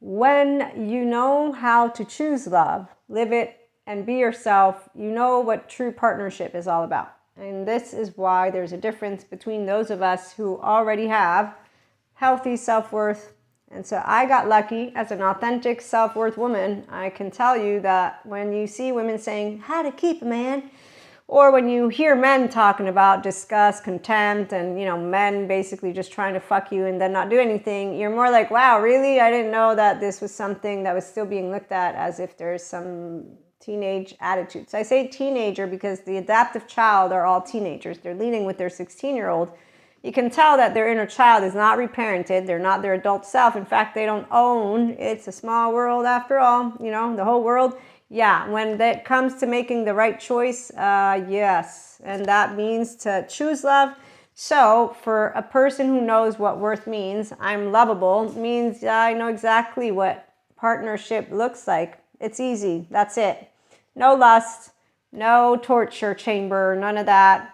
When you know how to choose love, live it, and be yourself, you know what true partnership is all about. And this is why there's a difference between those of us who already have healthy self-worth. And so I got lucky as an authentic self-worth woman. I can tell you that when you see women saying, how to keep a man, or when you hear men talking about disgust, contempt, and men basically just trying to fuck you and then not do anything, you're more like, wow, really? I didn't know that this was something that was still being looked at as if there's some teenage attitudes. I say teenager because the adaptive child are all teenagers. They're leading with their 16-year-old. You can tell that their inner child is not reparented. They're not their adult self. In fact, they don't own. It's a small world after all, the whole world. Yeah, when that comes to making the right choice, yes. And that means to choose love. So for a person who knows what worth means, I'm lovable, means I know exactly what partnership looks like. It's easy. That's it. No lust, no torture chamber, none of that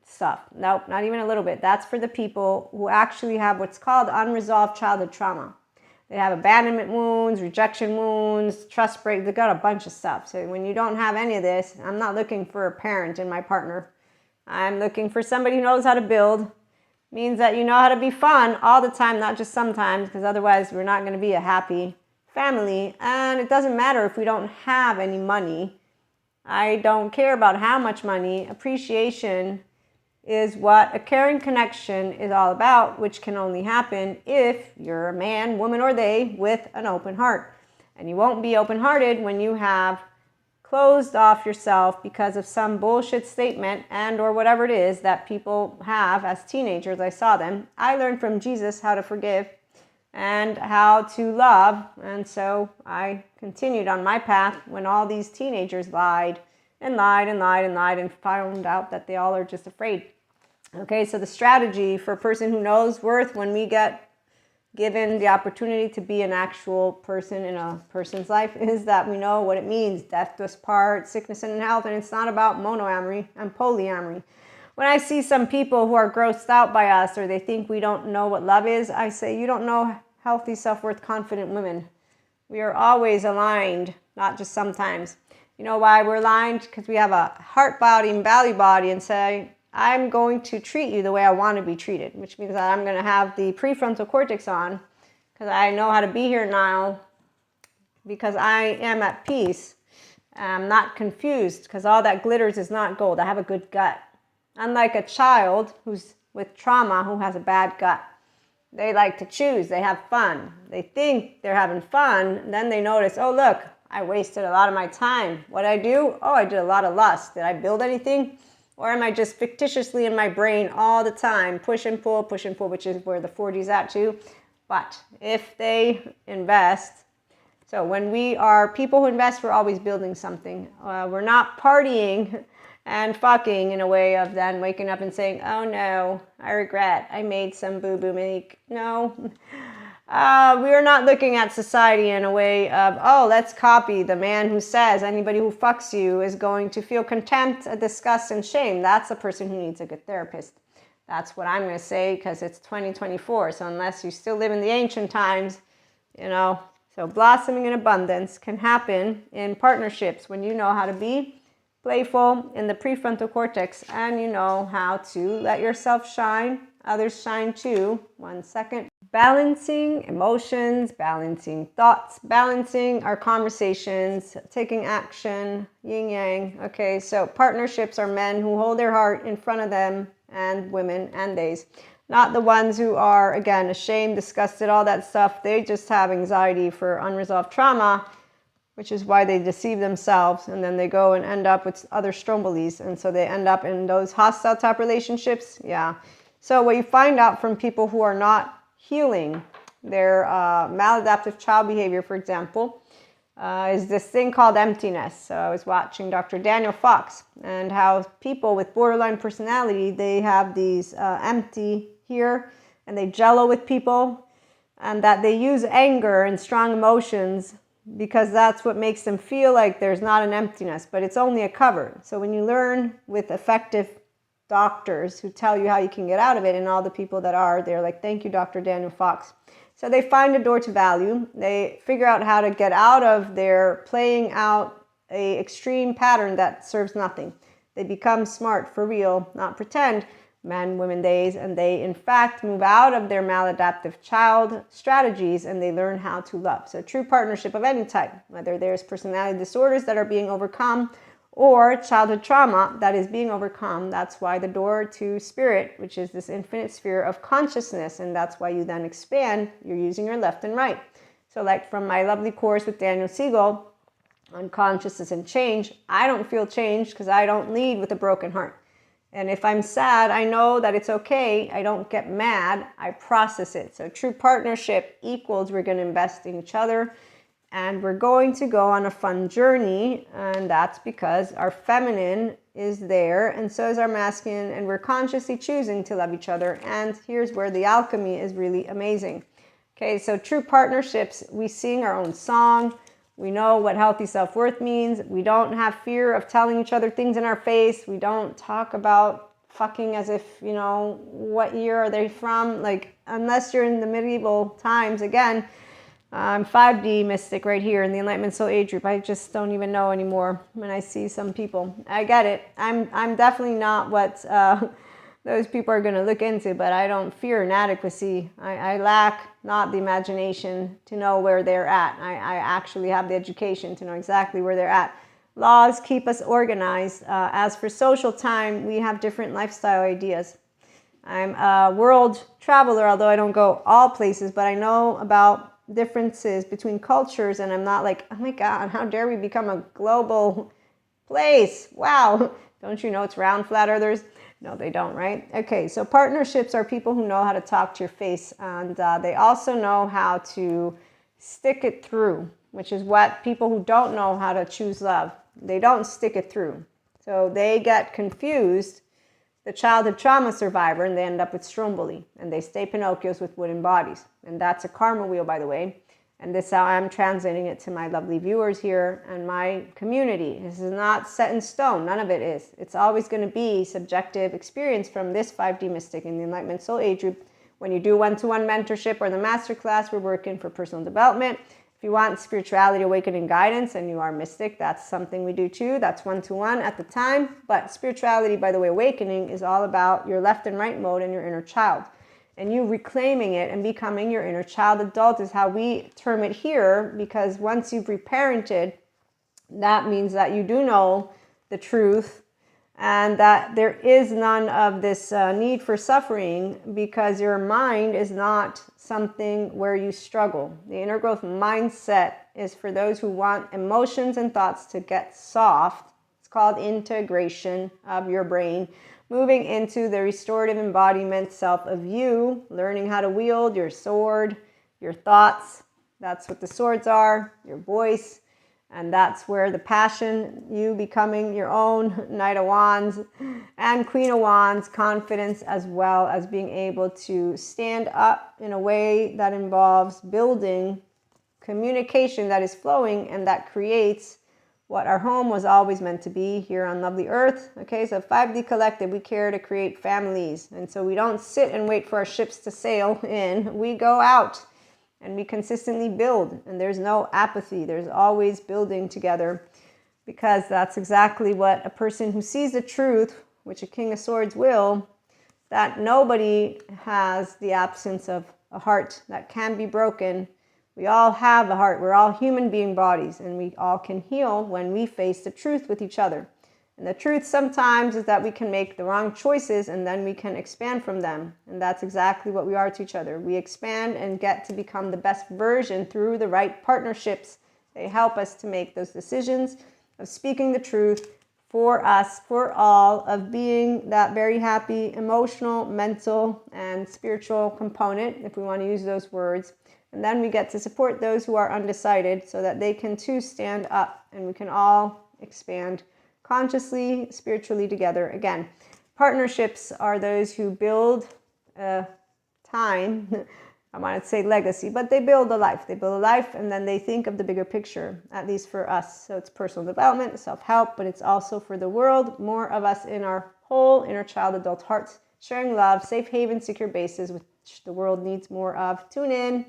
stuff. Nope, not even a little bit. That's for the people who actually have what's called unresolved childhood trauma. They have abandonment wounds, rejection wounds, trust break. They've got a bunch of stuff. So when you don't have any of this, I'm not looking for a parent in my partner. I'm looking for somebody who knows how to build. Means that you know how to be fun all the time, not just sometimes, because otherwise we're not going to be a happy family. And it doesn't matter if we don't have any money. I don't care about how much money. Appreciation is what a caring connection is all about, which can only happen if you're a man, woman, or they with an open heart. And you won't be open-hearted when you have closed off yourself because of some bullshit statement and or whatever it is that people have as teenagers. I saw them. I learned from Jesus how to forgive and how to love. And so I continued on my path when all these teenagers lied and lied and lied and lied and found out that they all are just afraid. Okay, so the strategy for a person who knows worth when we get given the opportunity to be an actual person in a person's life is that we know what it means. Death do us part, sickness and health, and it's not about monoamory and polyamory. When I see some people who are grossed out by us or they think we don't know what love is, I say, you don't know healthy, self-worth, confident women. We are always aligned, not just sometimes. You know why we're aligned? Because we have a heart body and belly body and say, I'm going to treat you the way I want to be treated, which means that I'm going to have the prefrontal cortex on because I know how to be here now because I am at peace. I'm not confused because all that glitters is not gold. I have a good gut. Unlike a child who's with trauma who has a bad gut. They like to choose. They have fun. They think they're having fun. Then they notice, oh, look, I wasted a lot of my time. What did I do? Oh, I did a lot of lust. Did I build anything? Or am I just fictitiously in my brain all the time, push and pull, which is where the 40's at too. But if they invest, so when we are people who invest, we're always building something. We're not partying and fucking in a way of then waking up and saying, oh no, I regret, I made some boo-boo make. No. We are not looking at society in a way of, oh, let's copy the man who says anybody who fucks you is going to feel contempt, disgust, and shame. That's a person who needs a good therapist. That's what I'm going to say because it's 2024. So unless you still live in the ancient times, so blossoming in abundance can happen in partnerships when you know how to be playful in the prefrontal cortex and you know how to let yourself shine, others shine too. 1 second. Balancing emotions, balancing thoughts, balancing our conversations, taking action, yin yang. Okay, so partnerships are men who hold their heart in front of them and women and theys. Not the ones who are, again, ashamed, disgusted, all that stuff. They just have anxiety for unresolved trauma, which is why they deceive themselves. And then they go and end up with other strombolis. And so they end up in those hostile type relationships. Yeah. So what you find out from people who are not healing their maladaptive child behavior, for example, is this thing called emptiness. So I was watching Dr. Daniel Fox and how people with borderline personality, they have these empty here and they jello with people and that they use anger and strong emotions because that's what makes them feel like there's not an emptiness, but it's only a cover. So when you learn with effective doctors who tell you how you can get out of it, and all the people that are, they're like, thank you, Dr. Daniel Fox. So they find a door to value. They figure out how to get out of their playing out a extreme pattern that serves nothing. They become smart for real, not pretend, men, women, days, and they in fact move out of their maladaptive child strategies and they learn how to love. So true partnership of any type, whether there's personality disorders that are being overcome or childhood trauma that is being overcome, that's why the door to spirit, which is this infinite sphere of consciousness, and that's why you then expand, you're using your left and right. So like from my lovely course with Daniel Siegel on consciousness and change, I don't feel change because I don't lead with a broken heart. And if I'm sad, I know that it's okay. I don't get mad. I process it. So true partnership equals we're going to invest in each other. And we're going to go on a fun journey. And that's because our feminine is there. And so is our masculine. And we're consciously choosing to love each other. And here's where the alchemy is really amazing. Okay, so true partnerships, we sing our own song. We know what healthy self-worth means. We don't have fear of telling each other things in our face. We don't talk about fucking as if, you know, what year are they from? Like, unless you're in the medieval times, again, I'm 5D mystic right here in the Enlightenment Soul Age group. I just don't even know anymore when I see some people. I get it. I'm definitely not what those people are going to look into, but I don't fear inadequacy. I lack not the imagination to know where they're at. I actually have the education to know exactly where they're at. Laws keep us organized. As for social time, we have different lifestyle ideas. I'm a world traveler, although I don't go all places, but I know about differences between cultures, and I'm not like, oh my God, how dare we become a global place? Wow. Don't you know it's round, flat earthers? No, they don't, right? Okay, so partnerships are people who know how to talk to your face, and they also know how to stick it through, which is what people who don't know how to choose love, they don't stick it through. So they get confused, the childhood trauma survivor, and they end up with Stromboli, and they stay Pinocchios with wooden bodies. And that's a karma wheel, by the way. And this is how I'm translating it to my lovely viewers here and my community. This is not set in stone. None of it is. It's always going to be subjective experience from this 5D mystic in the Enlightenment Soul Age group. When you do one-to-one mentorship or the masterclass, we're working for personal development. If you want spirituality, awakening guidance, and you are mystic, that's something we do too. That's one-to-one at the time. But spirituality, by the way, awakening is all about your left and right mode and your inner child. And you reclaiming it and becoming your inner child. Adult is how we term it here, because once you've reparented, that means that you do know the truth and that there is none of this need for suffering, because your mind is not something where you struggle. The inner growth mindset is for those who want emotions and thoughts to get soft. It's called integration of your brain. Moving into the restorative embodiment self of you, learning how to wield your sword, your thoughts. That's what the swords are, your voice. And that's where the passion, you becoming your own Knight of Wands and Queen of Wands, confidence, as well as being able to stand up in a way that involves building communication that is flowing and that creates what our home was always meant to be here on lovely earth. Okay, so 5D Collective, we care to create families. And so we don't sit and wait for our ships to sail in. We go out and we consistently build. And there's no apathy. There's always building together, because that's exactly what a person who sees the truth, which a King of Swords will, that nobody has the absence of a heart that can be broken. We all have a heart. We're all human being bodies, and we all can heal when we face the truth with each other. And the truth sometimes is that we can make the wrong choices and then we can expand from them. And that's exactly what we are to each other. We expand and get to become the best version through the right partnerships. They help us to make those decisions of speaking the truth for us, for all, of being that very happy emotional, mental, and spiritual component, if we want to use those words. And then we get to support those who are undecided so that they can too stand up and we can all expand consciously, spiritually together. Again, partnerships are those who build a time, I want to say legacy, but they build a life. They build a life and then they think of the bigger picture, at least for us. So it's personal development, self-help, but it's also for the world, more of us in our whole inner child, adult hearts, sharing love, safe haven, secure bases, which the world needs more of. Tune in.